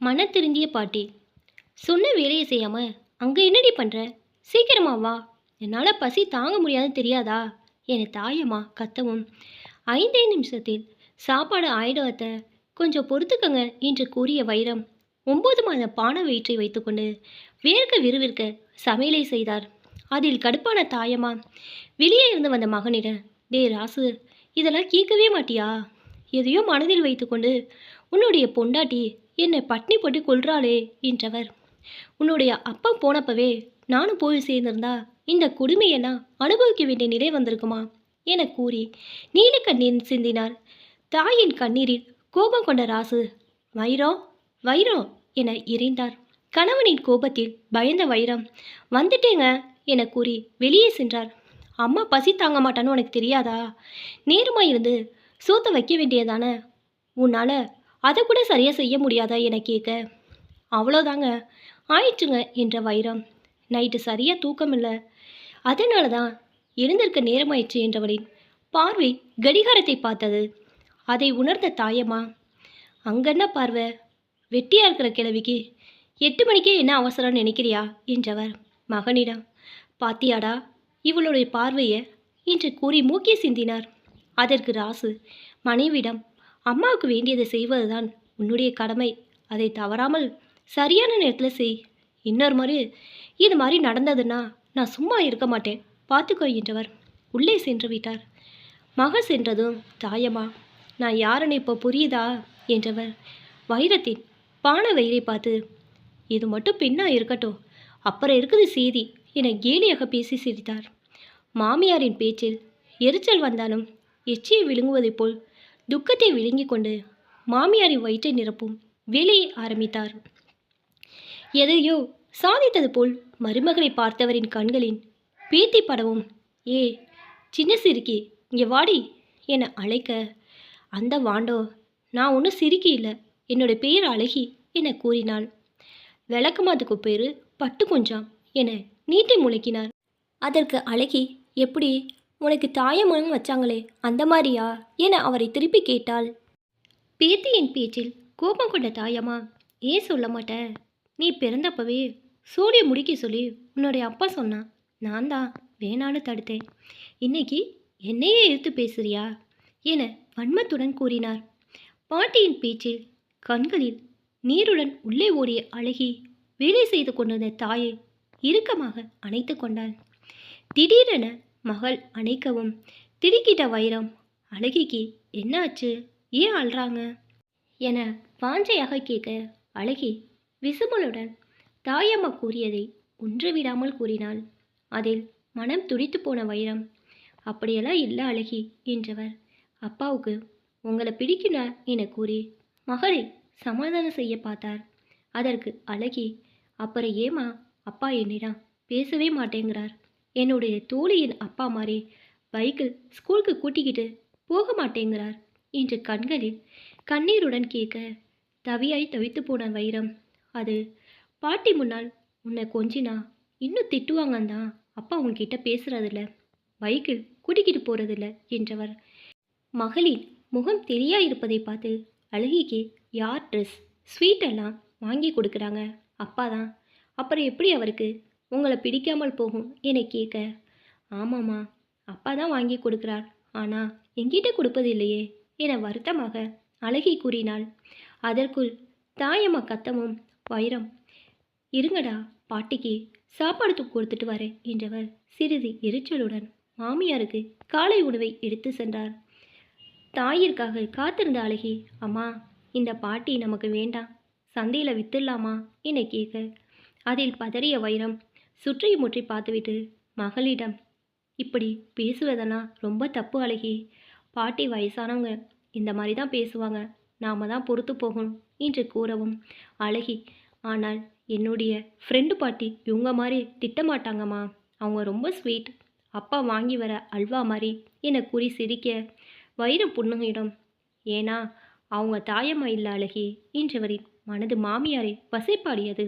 மன திருந்திய பாட்டி. சொன்ன வேலையை செய்யாம அங்க என்னடி பண்ற? சீக்கிரமா வா. என்னால பசி தாங்க முடியாதுன்னு தெரியாதா? என தாயம்மா கத்தவும், 5 நிமிஷத்தில் சாப்பாடு ஆயிடும் அத்த. கொஞ்சம் பொறுத்துக்கங்க என்று கூறிய வைரம் 9 மாத பானை வயிற்றை வைத்துக்கொண்டு வேர்க்க விறுவிறுக்க சமையலை செய்தார். அதில் கடுப்பான தாயம்மா வெளியே இருந்து வந்த மகனிடம், டே ராசு, இதெல்லாம் கேட்கவே மாட்டியா? எதையோ மனதில் வைத்துக்கொண்டு உன்னுடைய பொண்டாட்டி என்னை பட்னி போட்டு கொல்றாளே என்றவர். உன்னுடைய அப்பா போனப்பவே நானும் போய் சேர்ந்திருந்தா இந்த கொடுமையெல்லாம் அனுபவிக்க வேண்டிய நிலை வந்திருக்குமா என கூறி நீல கண்ணீர் சிந்தினார். தாயின் கண்ணீரில் கோபம் கொண்ட ராசு, வைரம் வைரம் என எரிந்தார். கணவனின் கோபத்தில் பயந்த வைரம், வந்துட்டேங்க என கூறி வெளியே சென்றார். அம்மா பசி தாங்க மாட்டான்னு உனக்கு தெரியாதா? நேரமாக இருந்து சோத்த வைக்க வேண்டியதானே, உன்னால் அதை கூட சரியாக செய்ய முடியாதா என கேட்க, அவ்வளோதாங்க ஆயிடுச்சுங்க என்ற வைரம். நைட்டு சரியாக தூக்கம் இல்லை, அதனால தான் எழுந்திருக்க நேரமாயிடுச்சு என்றவளின் பார்வை கடிகாரத்தை பார்த்தது. அதை உணர்ந்த தாயம்மா, அங்கென்ன பார்வை, வெட்டியாக இருக்கிற கிழவிக்கு 8 மணிக்கே என்ன அவசரம்னு நினைக்கிறியா என்றவர். மகனிடம், பாத்தியாடா இவளுடைய பார்வையை என்று கூறி மூக்கி சிந்தினார். அதற்கு ராசு மனைவிடம், அம்மாவுக்கு வேண்டியதை செய்வதுதான் உன்னுடைய கடமை, அதை தவறாமல் சரியான நேரத்தில் செய். இன்னொரு மாதிரி இது மாதிரி நடந்ததுன்னா நான் சும்மா இருக்க மாட்டேன், பார்த்துக்கோ என்றவர் உள்ளே சென்று விட்டார். மகள் சென்றதும் தாயம்மா, நான் யாருன்னு இப்போ புரியுதா என்றவர் வைரத்தின் பானை வயிறை பார்த்து, இது மட்டும் பெண்ணா இருக்கட்டும், அப்புறம் இருக்குது செய்தி என கேலியாக பேசி சிரித்தார். மாமியாரின் பேச்சில் எரிச்சல் வந்தாலும் எச்சியை விழுங்குவதைப் போல் துக்கத்தை விழுங்கி கொண்டு மாமியாரின் வயிற்றை நிரப்பும் வேலையை ஆரம்பித்தார். எதையோ சாதித்தது போல் மருமகளை பார்த்தவரின் கண்களின் பேத்தி படவும், ஏ சின்ன சிரிக்கி இங்கே வாடி என அழைக்க, அந்த வாண்டோ, நான் ஒன்றும் சிரிக்கி இல்லை, என்னோட பேர் அழகி என கூறினாள். விளக்கமாத்துக்கு பேர் பட்டு கொஞ்சம் என நீட்டி முழக்கினார். அதற்கு அழகி, எப்படி உனக்கு தாயமனம் வச்சாங்களே அந்த மாதிரியா என அவரை திருப்பி கேட்டாள். பேத்தியின் பேச்சில் கோபம் கொண்ட தாயம்மா, ஏன் சொல்ல மாட்டேன், நீ பிறந்தப்பவே சூரிய முடிக்க சொல்லி உன்னுடைய அப்பா சொன்னான், நான் தான் வேணான்னு தடுத்தேன், இன்னைக்கு என்னையே எடுத்து பேசுறியா என வன்மத்துடன் கூறினார். பாட்டியின் பேச்சில் கண்களில் நீருடன் உள்ளே ஓடிய அழகி வேலை செய்து கொண்டிருந்த தாயை இறுக்கமாக அணைத்து கொண்டாள். திடீரென மகள் அணைக்கவும் திடுக்கிட்ட வைரம், அழகிக்கு என்னாச்சு, ஏன் அழுறாங்க என வாஞ்சையாக கேட்க, அழகி விசுமலுடன் தாயம்மா கூறியதை ஒன்று விடாமல் கூறினாள். அதில் மனம் துடித்து போன வைரம், அப்படியெல்லாம் இல்லை அழகி என்றவர். அப்பாவுக்கு உங்களை பிடிக்கல என கூறி மகளை சமாதானம் செய்ய பார்த்தார். அதற்கு அழகி, அப்புறம் ஏமா அப்பா என்னிடம் பேசவே மாட்டேங்கிறார், என்னுடைய தோழியின் அப்பா மாதிரி பைக்கில் ஸ்கூலுக்கு கூட்டிக்கிட்டு போக மாட்டேங்கிறார் என்று கண்களில் கண்ணீருடன் கேட்க, தவியாய் தவித்து போன வைரம், அது பாட்டி முன்னால் உன்னை கொஞ்சினா இன்னும் திட்டுவாங்கந்தான் அப்பா உன்கிட்ட பேசுறதில்ல, பைக்கில் கூட்டிக்கிட்டு போறதில்ல என்றவர். மகளின் முகம் தெரியா இருப்பதை பார்த்து அழகிக்கு யார் ட்ரெஸ் ஸ்வீட் எல்லாம் வாங்கி கொடுக்குறாங்க, அப்பா தான், அப்புறம் எப்படி அவருக்கு உங்களை பிடிக்காமல் போகும் என கேட்க, ஆமாம்மா அப்பா தான் வாங்கி கொடுக்குறார், ஆனால் எங்கிட்ட கொடுப்பது இல்லையே என வருத்தமாக அழகி கூறினாள். அதற்குள் தாயம்மா கத்தமும், வைரம் இருங்கடா, பாட்டிக்கு சாப்பாடு கொடுத்துட்டு வரேன் என்றவர் சிறிது எரிச்சலுடன் மாமியாருக்கு காலை உணவை எடுத்து சென்றார். தாயிற்காக காத்திருந்த அழகி, அம்மா இந்த பாட்டி நமக்கு வேண்டாம், சந்தையில் வித்துடலாமா என கேட்க, அதில் பதறிய வைரம் சுற்றி முற்றி பார்த்துவிட்டு மகளிடம், இப்படி பேசுவதெல்லாம் ரொம்ப தப்பு அழகி, பாட்டி வயசானவங்க இந்த மாதிரி தான் பேசுவாங்க, நாம தான் பொறுத்து போகணும் என்று கூறவும், அழகி, ஆனால் என்னுடைய ஃப்ரெண்டு பாட்டி இவங்க மாதிரி திட்டமாட்டாங்கம்மா, அவங்க ரொம்ப ஸ்வீட், அப்பா வாங்கி வர அல்வா மாதிரி என கூறி சிரிக்க, வைரம் புன்னகையிடம், ஏன்னா அவங்க தாயம்மா இல்லை அழகி என்றவரின் மனது மாமியாரை வசைப்பாடியது.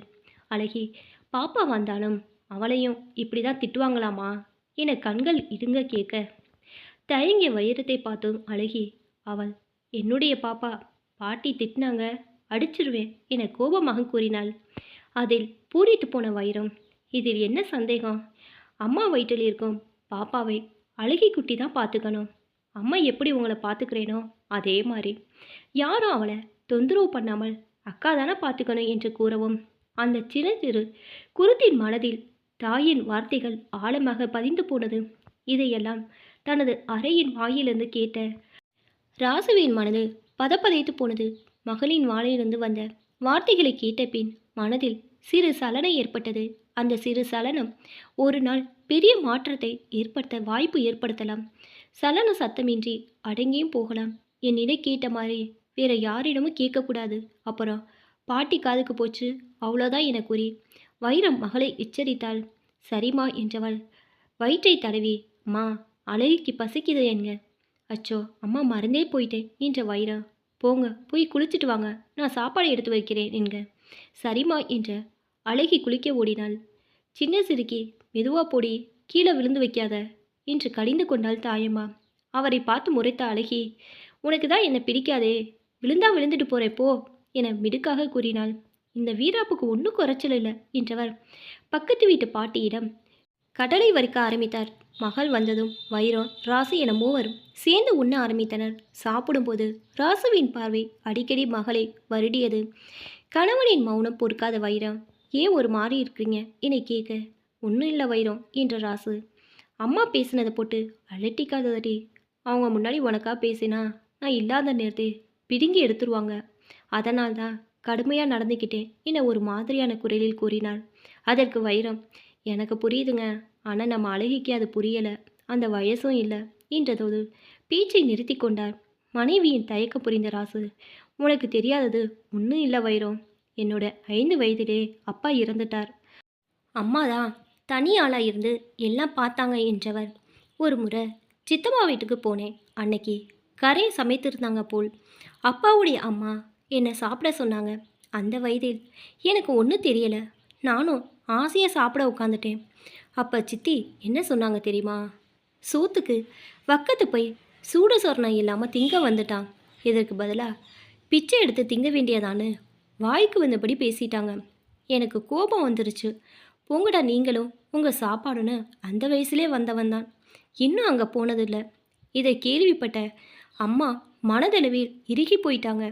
அழகி, பாப்பா வந்தாலும் அவளையும் இப்படி தான் திட்டுவாங்களாமா என கண்கள் இடுங்க கேட்க, தயங்கிய வைரத்தை பார்த்தும் அழகி, அவள் என்னுடைய பாப்பா, பாட்டி திட்டினாங்க, அடிச்சிருவேன் என கோபமாக கூறினாள். அதில் பூரித்து போன வைரம், இதில் என்ன சந்தேகம்? அம்மா வயிற்றில் இருக்கும் பாப்பாவை அழகி குட்டி தான் பார்த்துக்கணும். அம்மா எப்படி உங்களை பார்த்துக்கிறேனோ அதே மாதிரி யாரும் அவளை தொந்தரவு பண்ணாமல் அக்கா தானே பார்த்துக்கணும் என்று கூறவும், அந்த சிறு சிறு குருத்தின் மனதில் தாயின் வார்த்தைகள் ஆழமாக பதிந்து போனது. இதையெல்லாம் தனது அறையின் வாயிலிருந்து கேட்ட ராசுவின் மனது பதப்பதைத்து போனது. மகளின் வாயிலிருந்து வந்த வார்த்தைகளை கேட்ட பின் மனதில் சிறு சலனம் ஏற்பட்டது. அந்த சிறு சலனம் ஒரு நாள் பெரிய மாற்றத்தை ஏற்படுத்த வாய்ப்பு ஏற்படுத்தலாம். சலன சத்தமின்றி அடங்கியும் போகலாம். என்னிடம் கேட்ட மாதிரி வேற யாரிடமும் கேட்கக்கூடாது. அப்புறம் பாட்டி காதுக்கு போச்சு, அவ்வளோதான் என கூறி வைரம் மகளை எச்சரித்தாள். சரிம்மா என்றவள் வயிற்றை தடவி, அம்மா அழகிக்கு பசிக்குது என்க. அச்சோ அம்மா மறந்தே போயிட்டேன் என்ற வைரம், போங்க போய் குளிச்சுட்டு வாங்க, நான் சாப்பாடு எடுத்து வைக்கிறேன் என்க. சரிம்மா என்ற அழகி குளிக்க ஓடினாள். சின்ன சிறுக்கி, மெதுவா போடி, கீழே விழுந்து வைக்காத என்று கடிந்து கொண்டாள் தாயம்மா. அவரை பார்த்து முறைத்த அழகி, உனக்கு தான் என்னை பிடிக்காதே, விழுந்தா விழுந்துட்டு போறேன் போ என மிடுக்காக கூறினாள். இந்த வீராப்புக்கு ஒன்றும் குறைச்சல் இல்லை என்றவர் பக்கத்து வீட்டு பாட்டியிடம் கடலை வறுக்க ஆரம்பித்தார். மகள் வந்ததும் வைரம், ராசு என மூவரும் சேர்ந்து உண்ண ஆரம்பித்தனர். சாப்பிடும்போது ராசுவின் பார்வை அடிக்கடி மகளை வருடியது. கணவனின் மௌனம் பொறுக்காத வைரம், ஏன் ஒரு மாறி இருக்கிறீங்க என்னை கேட்க. ஒன்றும் இல்லை வைரம் என்ற ராசு. அம்மா பேசினதை போட்டு அலட்டிக்காதடி, அவங்க முன்னாடி உனக்கா பேசினா நான் இல்லாத நேரத்தை பிடுங்கி எடுத்துருவாங்க. அதனால்தான் கடுமையாக நடந்துக்கிட்டேன் என ஒரு மாதிரியான குரலில் கூறினாள். அதற்கு வைரம், எனக்கு புரியுதுங்க, ஆனால் நம்ம அழகிக்கு அது புரியலை, அந்த வயசும் இல்லை என்றதோடு பேச்சை நிறுத்தி கொண்டார். மனைவியின் தயக்கம் புரிந்த ராசு, உனக்கு தெரியாதது ஒன்றும் இல்லை வைரம், என்னோட 5 வயதிலே அப்பா இறந்துட்டார். அம்மா தான் தனி ஆளாக இருந்து எல்லாம் பார்த்தாங்க என்றவர். ஒரு முறை சித்தம்மா வீட்டுக்கு போனேன். அன்னைக்கு கரையை சமைத்திருந்தாங்க போல். அப்பாவுடைய அம்மா என்னை சாப்பிட சொன்னாங்க. அந்த வயதில் எனக்கு ஒன்றும் தெரியலை. நானும் ஆசையாக சாப்பிட உட்காந்துட்டேன். அப்போ சித்தி என்ன சொன்னாங்க தெரியுமா? சோத்துக்கு வக்கத்து போய் சூடு சொர்ணம் இல்லாமல் திங்க வந்துட்டான், இதற்கு பதிலாக பிச்சை எடுத்து திங்க வேண்டியதான்னு வாய்க்கு வந்தபடி பேசிட்டாங்க. எனக்கு கோபம் வந்துருச்சு. போங்கடா நீங்களும் உங்கள் சாப்பாடுன்னு அந்த வயசுலேயே வந்தவன் தான், இன்னும் அங்கே போனதில்லை. இதை கேள்விப்பட்ட அம்மா மனதளவில் இறுகி போயிட்டாங்க.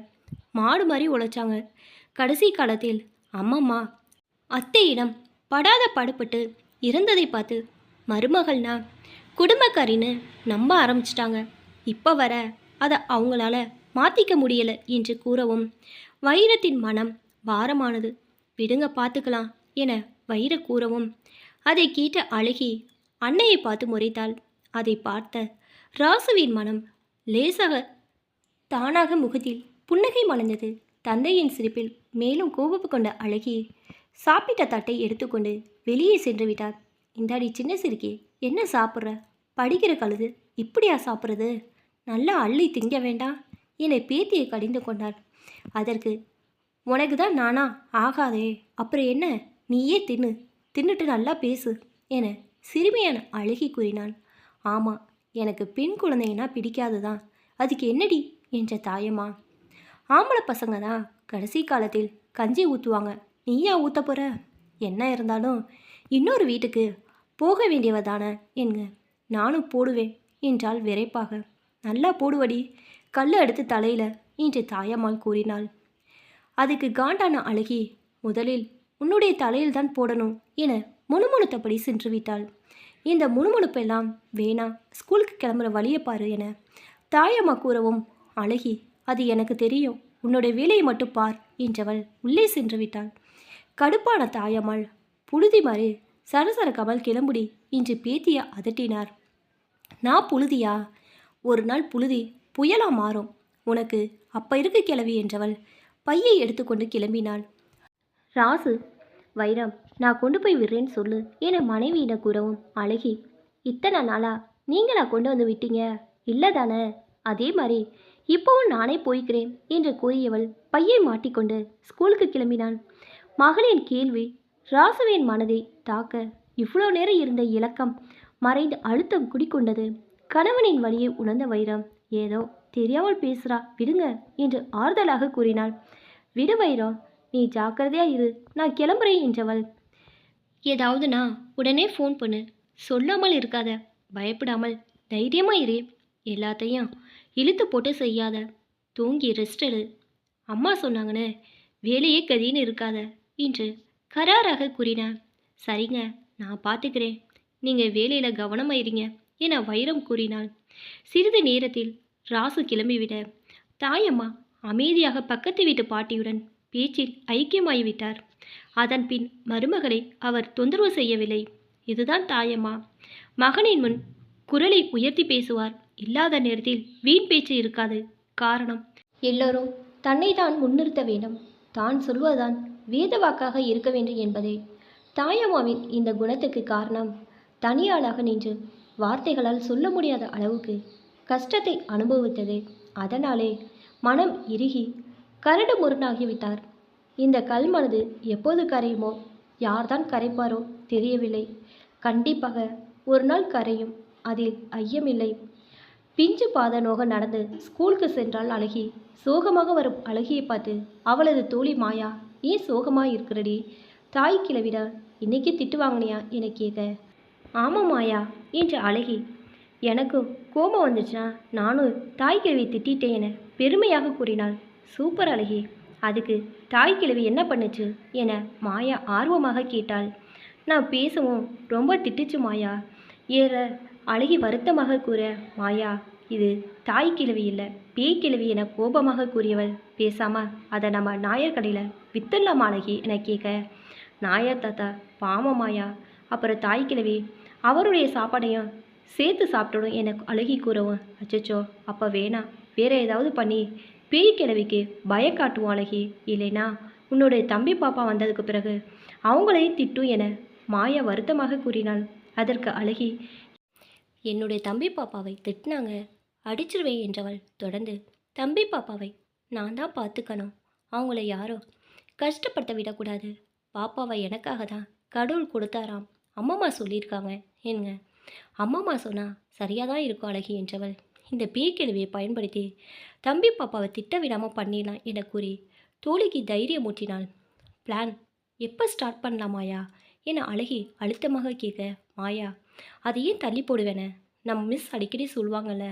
மாடு மாதிரி உழைச்சாங்க. கடைசி காலத்தில் அம்மம்மா அத்தையிடம் படாத பாடுபட்டு இறந்ததை பார்த்து மருமகள்னா குடும்பக்காரின்னு நம்ப ஆரம்பிச்சிட்டாங்க. இப்போ வர அதை அவங்களால மாற்றிக்க முடியலை என்று கூறவும் வைரத்தின் மனம் பாரமானது. விடுங்க பார்த்துக்கலாம் என வைர கூறவும் அதை கேட்ட அழகி அன்னையை பார்த்து முறைத்தாள். அதை பார்த்த ராசுவின் மனம் லேசாக தானாக முகத்தில் புன்னகை மலர்ந்தது. தந்தையின் சிரிப்பில் மேலும் கோபப்பு கொண்ட அழகி சாப்பிட்ட தட்டை எடுத்துக்கொண்டு வெளியே சென்று விட்டார். இந்தாடி சின்ன சிறுக்கி, என்ன சாப்பிட்ற? படிக்கிற கழுது இப்படியா சாப்பிட்றது? நல்லா அள்ளி திங்க வேண்டாம் என பேத்தியை கடிந்து கொண்டார். அதற்கு, உனக்கு தான் நானா ஆகாதே, அப்புறம் என்ன, நீயே தின்னுட்டு நல்லா பேசு என சிறுமியான அழகி கூறினான். ஆமாம், எனக்கு பெண் குழந்தைங்கன்னா பிடிக்காது தான், அதுக்கு என்னடி என்ற தாயம்மா. ஆம்பளை பசங்க தான் கடைசி காலத்தில் கஞ்சி ஊற்றுவாங்க, நீயா ஊற்ற போகிற? என்ன இருந்தாலும் இன்னொரு வீட்டுக்கு போக வேண்டியவ தானே என்க. நானும் போடுவேன் என்றாள் விரைப்பாக. நல்லா போடுவடி, கல்லை எடுத்து தலையில் என்று தாயம்மாள் கூறினாள். அதுக்கு காண்டான அழகி, முதலில் உன்னுடைய தலையில் தான் போடணும் என முணுமுணுத்தபடி சென்று விட்டாள். இந்த முணுமுணுப்பெல்லாம் வேணா, ஸ்கூலுக்கு கிளம்புற வழியை பாரு என தாயம்மா கூறவும் அழகி, அது எனக்கு தெரியும், உன்னுடைய வேலையை மட்டும் பார் என்றவள் உள்ளே சென்று விட்டாள். கடுப்பான தாயம்மாள், புழுதி மாதிரி சரசரக்காமல் கிளம்புடி என்று பேத்தியை அதட்டினார். நான் புழுதியா? ஒரு நாள் புழுதி புயலா மாறும் உனக்கு, அப்ப இருக்கு கிளவி என்றவள் பையை எடுத்துக்கொண்டு கிளம்பினாள். ராசு, வைரம் நான் கொண்டு போய் விடுறேன்னு சொல்லு என மனைவியிடம் கூறவும் அழகி, இத்தனை நாளா நீங்களா கொண்டு வந்து விட்டீங்க இல்லை தானே? அதே மாதிரி இப்போவும் நானே போய்க்கிறேன் என்று கூறியவள் பையை மாட்டிக்கொண்டு ஸ்கூலுக்கு கிளம்பினான். மகளின் கேள்வி ராசுவின் மனதை தாக்க இவ்வளோ நேரம் இருந்த இலக்கம் மறைந்து அழுத்தம் குடிக்கொண்டது. கணவனின் வழியை உணர்ந்த வைரம், ஏதோ தெரியாமல் பேசுகிறா விடுங்க என்று ஆறுதலாக கூறினாள். விடு வைரம், நீ ஜாக்கிரதையா இரு, நான் கிளம்புறேன் என்றவள். ஏதாவதுனா உடனே ஃபோன் பண்ணு, சொல்லாமல் இருக்காத, பயப்படாமல் தைரியமா இரு, எல்லாத்தையும் இழுத்து போட்டு செய்யாத, தூங்கி ரெஸ்ட் எடு, அம்மா சொன்னாங்கன்னு வேலையே கதின்னு இருக்காத என்று கராராக கூறினார். சரிங்க, நான் பார்த்துக்கிறேன், நீங்கள் வேலையில் கவனமாக இருங்க என வைரம் கூறினாள். சிறிது நேரத்தில் ராசு கிளம்பிவிட தாயம்மா அமைதியாக பக்கத்து வீட்டு பாட்டியுடன் பேச்சில் ஐக்கியமாகிவிட்டார். அதன் பின் மருமகளை அவர் தொந்தரவு செய்யவில்லை. இதுதான் தாயம்மா. மகனின் முன் குரலை உயர்த்தி பேசுவார். இல்லாத நேரத்தில் வீண் பேச்சு இருக்காது. காரணம், எல்லோரும் தன்னை தான் முன்னிறுத்த வேண்டும், தான் சொல்வதுதான் வேத வாக்காக இருக்க வேண்டும் என்பதே. தாயம்மாவின் இந்த குணத்துக்கு காரணம், தனியாளாக நின்று வார்த்தைகளால் சொல்ல முடியாத அளவுக்கு கஷ்டத்தை அனுபவித்தது. அதனாலே மனம் இறுகி கரடு முரடாகிவிட்டார். இந்த கல் மனது எப்போது கரையுமோ, யார்தான் கரைப்பாரோ தெரியவில்லை. கண்டிப்பாக ஒரு நாள் கரையும், அதில் ஐயமில்லை. பிஞ்சு பாத நோக நடந்து ஸ்கூலுக்கு சென்றாள் அழகி. சோகமாக வரும் அழகியை பார்த்து அவளது தோழி மாயா, ஏன் சோகமாக இருக்கிறடி, தாய் கிளவிட இன்னைக்கு திட்டு வாங்கினியா என கேட்க, ஆமாம் மாயா என்று அழகி, எனக்கும் கோபம் வந்துச்சுன்னா நானும் தாய் கிழவி திட்டிட்டேன் என பெருமையாக கூறினாள். சூப்பர் அழகி, அதுக்கு தாய் கிழவி என்ன பண்ணுச்சு என மாயா ஆர்வமாக கேட்டாள். நான் பேசவும் ரொம்ப திட்டுச்சு மாயா ஏற அழகி வருத்தமாக கூற, மாயா இது தாய் கிழவி இல்லை பேய் கிழவி என கோபமாக கூறியவள், பேசாம அதை நம்ம நாயர் கடையில் வித்துடலாமா அழகி என கேட்க, நாயர் தாத்தா பாவம் மாயா, அப்புறம் தாய் கிழவி அவருடைய சாப்பாடையும் சேர்த்து சாப்பிடணும் என அழகி கூறவும், அச்சச்சோ அப்போ வேணாம், வேற ஏதாவது பண்ணி பேய் கிழவிக்கு பயம் காட்டுவோம் அழகி, இல்லைனா உன்னுடைய தம்பி பாப்பா வந்ததுக்கு பிறகு அவங்களையும் திட்டும் என மாயா வருத்தமாக கூறினாள். அதற்கு அழகி, என்னுடைய தம்பி பாப்பாவை திட்டினாங்க அடிச்சிருவேன் என்றவள் தொடர்ந்து, தம்பி பாப்பாவை நான் தான் பார்த்துக்கணும், அவங்கள யாரோ கஷ்டப்படுத்த விடக்கூடாது, பாப்பாவை எனக்காக தான் கடவுள் கொடுத்தாராம், அம்மம்மா சொல்லியிருக்காங்க ஏங்க, அம்மம்மா சொன்னால் சரியாக தான் இருக்கும் அழகி என்றவள், இந்த பேய்க்கிழவியை பயன்படுத்தி தம்பி பாப்பாவை திட்ட விடாமல் பண்ணிடலாம் என கூறி தோழிக்கு தைரியம் ஊற்றினாள். பிளான் எப்போ ஸ்டார்ட் பண்ணலாமாயா என அழகி அழுத்தமாக கேட்க, மாயா அதையே தள்ளி போடுவேனே, நம்ம மிஸ் அடிக்கடி சொல்லுவாங்கள்ல,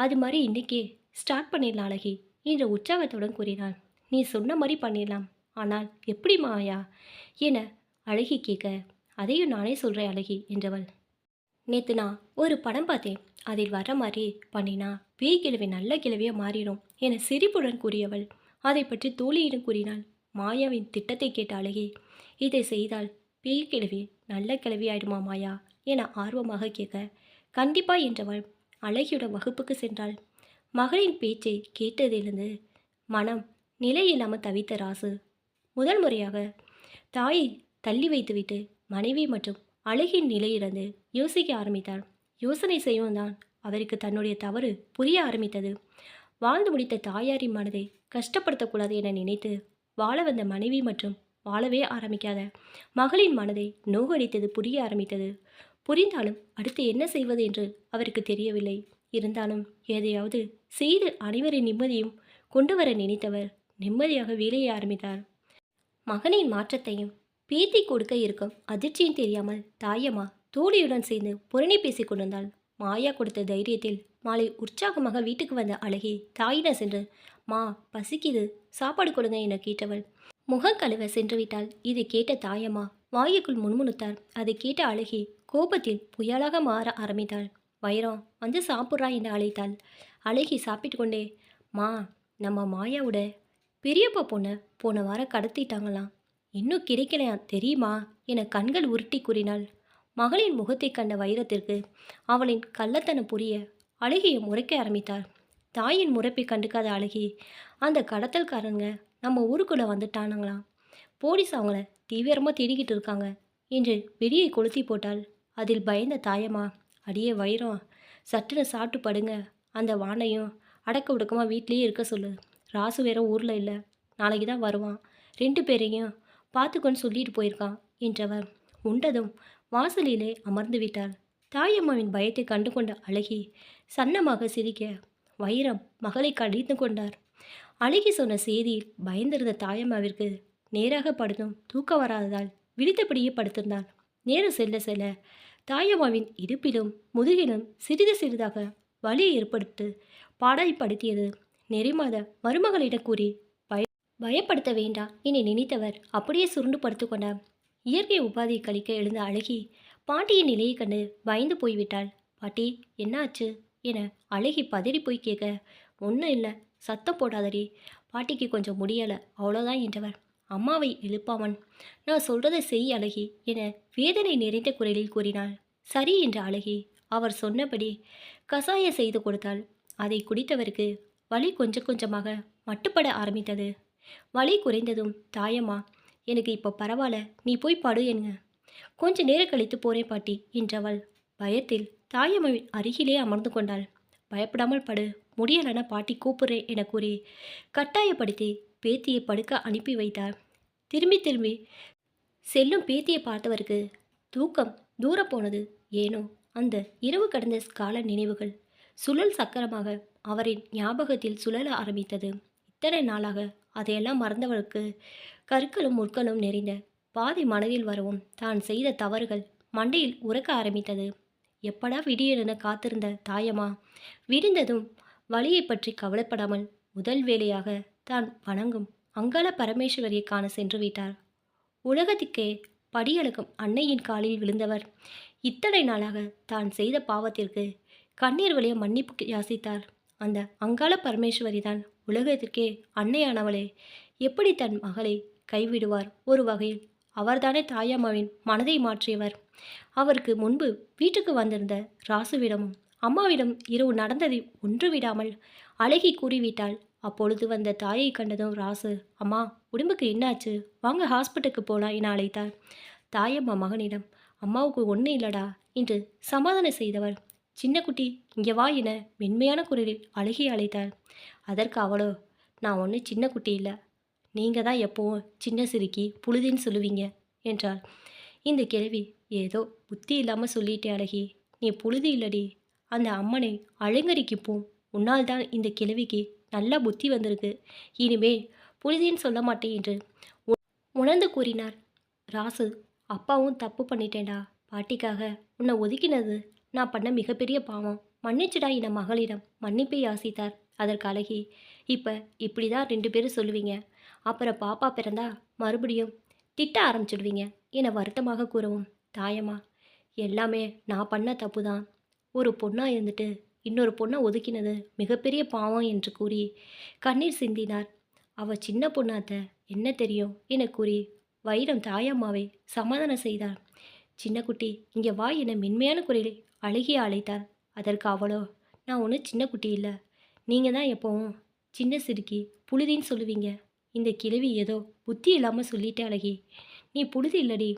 அது மாதிரி இன்றைக்கே ஸ்டார்ட் பண்ணிடலாம் அழகி என்ற உற்சாகத்துடன் கூறினாள். நீ சொன்ன மாதிரி பண்ணிடலாம், ஆனால் எப்படி மாயா என அழகி கேட்க, அதையும் நானே சொல்கிறேன் அழகி என்றவள். நேற்று நான் ஒரு படம் பார்த்தேன், அதில் வர மாதிரி பண்ணினா பேய் கிழவி நல்ல கிழவியாக மாறிடும் என சிரிப்புடன் கூறியவள் அதை பற்றி தோழியிடம் கூறினாள். மாயாவின் திட்டத்தை கேட்ட அழகி, இதை செய்தால் பேய் கிழவி நல்ல கிழவி ஆயிடுமா மாயா என ஆர்வமாக கேட்க, கண்டிப்பா என்றவள் அழகியோட வகுப்புக்கு சென்றாள். மகளின் பேச்சை கேட்டதிலிருந்து மனம் நிலையில்லாமல் தவித்த ராசு முதல் முறையாக தாயை தள்ளி வைத்துவிட்டு மனைவி மற்றும் அழகின் நிலையிலிருந்து யோசிக்க ஆரம்பித்தாள். யோசனை செய்யவும் தான் அவருக்கு தன்னுடைய தவறு புரிய ஆரம்பித்தது. வாழ்ந்து முடித்த தாயாரின் மனதை கஷ்டப்படுத்தக்கூடாது என நினைத்து வாழ வந்த மனைவி மற்றும் வாழவே ஆரம்பிக்காத மகளின் மனதை நோகடித்தது புரிய ஆரம்பித்தது. புரிந்தாலும் அடுத்து என்ன செய்வது என்று அவருக்கு தெரியவில்லை. இருந்தாலும் எதையாவது செய்து அனைவரின் நிம்மதியும் கொண்டு வர நினைத்தவர் நிம்மதியாக வேலையை ஆரம்பித்தார். மகனின் மாற்றத்தையும் பேத்தி கொடுக்க இருக்கும் அதிர்ச்சியும் தெரியாமல் தாயம்மா தோழியுடன் சேர்ந்து புரணி பேசி கொண்டிருந்தாள். மாயா கொடுத்த தைரியத்தில் மாலை உற்சாகமாக வீட்டுக்கு வந்த அழகி தாயிடம் சென்று, மா பசிக்குது, சாப்பாடு கொடுங்க என கேட்டவள் முகம் கழுவ சென்று விட்டாள். இதை கேட்ட தாயம்மா வாயுக்குள் முணுமுணுத்தார். அதை கேட்ட அழகி கோபத்தில் புயலாக மாற ஆரம்பித்தாள். வைரம் வந்து சாப்பிட்றா என்று அழைத்தாள். அழகி சாப்பிட்டு கொண்டே, மா நம்ம மாயாவோட பெரியப்பா பொண்ணை போன வாரம் கடத்திட்டாங்களாம், இன்னும் கிடைக்கலையா தெரியுமா என கண்கள் உருட்டி கூறினாள். மகளின் முகத்தை கண்ட வைரத்திற்கு அவளின் கள்ளத்தனம் புரிய அழகியை முறைக்க ஆரம்பித்தார். தாயின் முறைப்பை கண்டுக்காத அழகி, அந்த கடத்தல்காரங்க நம்ம ஊருக்குள்ளே வந்துட்டானுங்களாம், போலீஸ் அவங்கள தீவிரமாக தேடிக்கிட்டு இருக்காங்க என்று வெடியை கொளுத்தி போட்டாள். அதில் பயந்த தாயம்மா, அடியே வைரம் சட்டுன்னு சாப்பிட்டு படுங்க, அந்த வானையும் அடக்க உடக்கமாக வீட்லேயே இருக்க சொல்லு, ராசு வேற ஊரில் இல்லை, நாளைக்கு தான் வருவான், 2 பேரையும் பார்த்துக்கொன்னு சொல்லிட்டு போயிருக்கான் என்றவர் உண்டதும் வாசலிலே அமர்ந்து விட்டாள். தாயம்மாவின் பயத்தை கண்டு கொண்ட அழகி சன்னமாக சிரிக்க வைரம் மகளை கடிந்து கொண்டார். அழகி சொன்ன செய்தியில் பயந்திருந்த தாயம்மாவிற்கு நேராக படுத்தும் தூக்கம் வராததால் விழித்தபடியே படுத்திருந்தாள். நேரம் செல்ல செல்ல தாயம்மாவின் இடுப்பிலும் முதுகிலும் சிறிது சிறிதாக வலி ஏற்படுத்து பாடாய்ப்படுத்தியது. நெறிமாத மருமகளிடம் கூறி பயப்படுத்த வேண்டாம் என நினைத்தவர் அப்படியே சுருண்டு படுத்து கொண்டார். இயற்கை உபாதியை கழிக்க எழுந்த அழகி பாட்டியின் நிலையை கண்டு பயந்து போய்விட்டாள். பாட்டி என்ன ஆச்சு என அழகி பதறி போய் கேட்க, ஒன்றும் இல்லை, சத்தம் போடாதடி, பாட்டிக்கு கொஞ்சம் முடியலை அவ்வளோதான் என்றவர். அம்மாவை எழுப்பாமன், நான் சொல்றதை செய் அழகி என வேதனை நிறைந்த குரலில் கூறினாள். சரி என்ற அழகி அவர் சொன்னபடி கசாயம் செய்து கொடுத்தாள். அதை குடித்தவருக்கு வலி கொஞ்சம் கொஞ்சமாக மட்டுப்பட ஆரம்பித்தது. வலி குறைந்ததும் தாயம்மா, எனக்கு இப்போ பரவாயில்ல, நீ போய் படு என்க. கொஞ்ச நேரம் கழித்து போறேன் பாட்டி என்றவள் பயத்தில் தாயம்மாவின் அருகிலே அமர்ந்து கொண்டாள். பயப்படாமல் படு, முடியலன பாட்டி கூப்பிடுறேன் என கூறி கட்டாயப்படுத்தி பேத்தியை படுக்க அனுப்பி வைத்தார். திரும்பி திரும்பி செல்லும் பேத்தியை பார்த்தவருக்கு தூக்கம் தூரம் போனது. ஏனோ அந்த இரவு கடந்த கால நினைவுகள் சுழல் சக்கரமாக அவரின் ஞாபகத்தில் சுழல ஆரம்பித்தது. இத்தனை நாளாக அதையெல்லாம் மறந்தவருக்கு கற்களும் முற்களும் நிறைந்த பாதி மனதில் வரவும் தான் செய்த தவறுகள் மண்டையில் உறக்க ஆரம்பித்தது. எப்படா விடியென காத்திருந்த தாயம்மா விடிந்ததும் வழியை பற்றி கவலைப்படாமல் முதல் வேளையாக தான் வணங்கும் அங்காள பரமேஸ்வரியை காண சென்று விட்டார். உலகத்துக்கே படியளக்கும் அன்னையின் காலில் விழுந்தவர் இத்தனை நாளாக தான் செய்த பாவத்திற்கு கண்ணீர் வழிய மன்னிப்பு யாசித்தார். அந்த அங்காள பரமேஸ்வரி தான் உலகத்திற்கே அன்னையானவளே, எப்படி தன் மகளை கைவிடுவார்? ஒரு வகையில் அவர்தானே தாயம்மாவின் மனதை மாற்றியவர். அவருக்கு முன்பு வீட்டுக்கு வந்திருந்த ராசுவிடமும் அம்மாவிடம் இரவு நடந்ததை ஒன்று விடாமல் அழகி கூறிவிட்டாள். அப்பொழுது வந்த தாயை கண்டதும் ராசு, அம்மா உடம்புக்கு என்னாச்சு, வாங்க ஹாஸ்பிட்டலுக்கு போகலாம் என அழைத்தார். தாயம்மா மகனிடம், அம்மாவுக்கு ஒன்றும் இல்லடா என்று சமாதானம் செய்தவர், சின்ன குட்டி இங்கே வா என மென்மையான குரலில் அழகி அழைத்தார். அதற்கு அவளோ, நான் ஒன்றும் சின்ன குட்டி இல்லை, நீங்கள் தான் எப்போவும் சின்ன சிறுக்கி புழுதின்னு சொல்லுவீங்க என்றாள். இந்த கிழவி ஏதோ புத்தி இல்லாமல் சொல்லிட்டே அழகி, நீ புழுதி இல்லடி, அந்த அம்மனை அலங்கரிக்குப்போம், உன்னால் தான் இந்த கிழவிக்கு நல்லா புத்தி வந்திருக்கு, இனிமே புழுதின்னு சொல்ல மாட்டேன் என்று உணர்ந்து கூறினார். ராசு, அப்பாவும் தப்பு பண்ணிட்டேன்டா, பாட்டிக்காக உன்னை ஒதுக்கினது நான் பண்ண மிகப்பெரிய பாவம், மன்னிச்சுடா என மகளிடம் மன்னிப்பை யாசித்தார். அதற்கு அழகி, இப்போ இப்படி தான் 2 பேரும் சொல்லுவீங்க, அப்புறம் பாப்பா பிறந்தா மறுபடியும் திட்ட ஆரம்பிச்சிடுவீங்க என வருத்தமாக கூறவும், தாயம்மா எல்லாமே நான் பண்ண தப்பு தான், ஒரு பொண்ணாக இருந்துட்டு இன்னொரு பொண்ணை ஒதுக்கினது மிகப்பெரிய பாவம் என்று கூறி கண்ணீர் சிந்தினார். அவ சின்ன பொண்ணாத்த என்ன தெரியும் என கூறி வைரம் தாயம்மாவை சமாதானம் செய்தார். சின்ன குட்டி இங்கே வா என மென்மையான குரலில் அழகிய அழைத்தார். அதற்கு அவளோ, நான் ஒன்றும் சின்ன குட்டி இல்லை, நீங்கள் தான் எப்போவும் சின்ன சிறுக்கி புழுதின்னு சொல்லுவீங்க, இந்த கிழவி ஏதோ புத்தி இல்லாமல் சொல்லிட்டே அழகி, நீ புழுதி இல்லடி,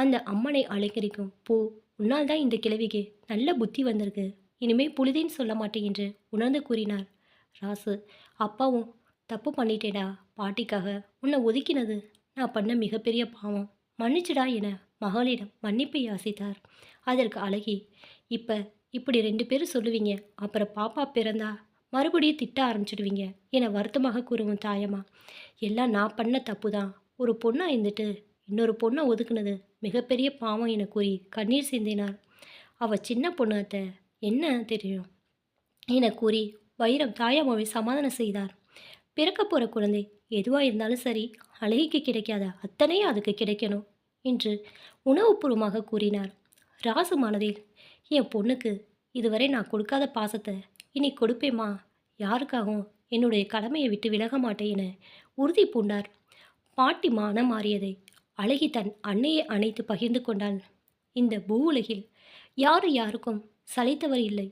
அந்த அம்மனை அலங்கரிக்கும் பூ, உன்னால் தான் இந்த கிழவிக்கு நல்ல புத்தி வந்திருக்கு, இனிமே புழுதின்னு சொல்ல மாட்டேன் என்று உணர்ந்து கூறினார். ராசு, அப்பாவும் தப்பு பண்ணிட்டேடா, பாட்டிக்காக உன்னை ஒதுக்கினது நான் பண்ண மிகப்பெரிய பாவம், மன்னிச்சுடா என மகளிடம் மன்னிப்பை யாசித்தார். அதற்கு அழகி, இப்போ இப்படி 2 பேரும் சொல்லுவீங்க, அப்புறம் பாப்பா பிறந்தா மறுபடியும் திட்ட ஆரம்பிச்சிடுவீங்க என வருத்தமாக கூறுவோம் தாயம்மா, எல்லாம் நான் பண்ண தப்பு தான், ஒரு பொண்ணா இருந்துட்டு இன்னொரு பொண்ணை ஒதுக்குனது மிகப்பெரிய பாவம் என கூறி கண்ணீர் சிந்தினார். அவ சின்ன பொண்ணாத்த என்ன தெரியும் என கூறி வைரம் தாயம்மாவை சமாதானம் செய்தார். பிறக்க போகிற குழந்தை எதுவாக இருந்தாலும் சரி, அழகிக்கு கிடைக்காத அத்தனையும் அதுக்கு கிடைக்கணும் என்று உணவுபூர்வமாக கூறினார். ராசு மனதில், என் பொண்ணுக்கு இதுவரை நான் கொடுக்காத பாசத்தை இனி கொடுப்பேம்மா, யாருக்காகவும் என்னுடைய கடமையை விட்டு விலக மாட்டேன் என உறுதி பூண்டார். பாட்டி மனம் மாறியதை அழகி தன் அன்னையை அணைத்து பகிர்ந்து கொண்டாள். இந்த பூ உலகில் யாரும் யாருக்கும் சளைத்தவர் இல்லை.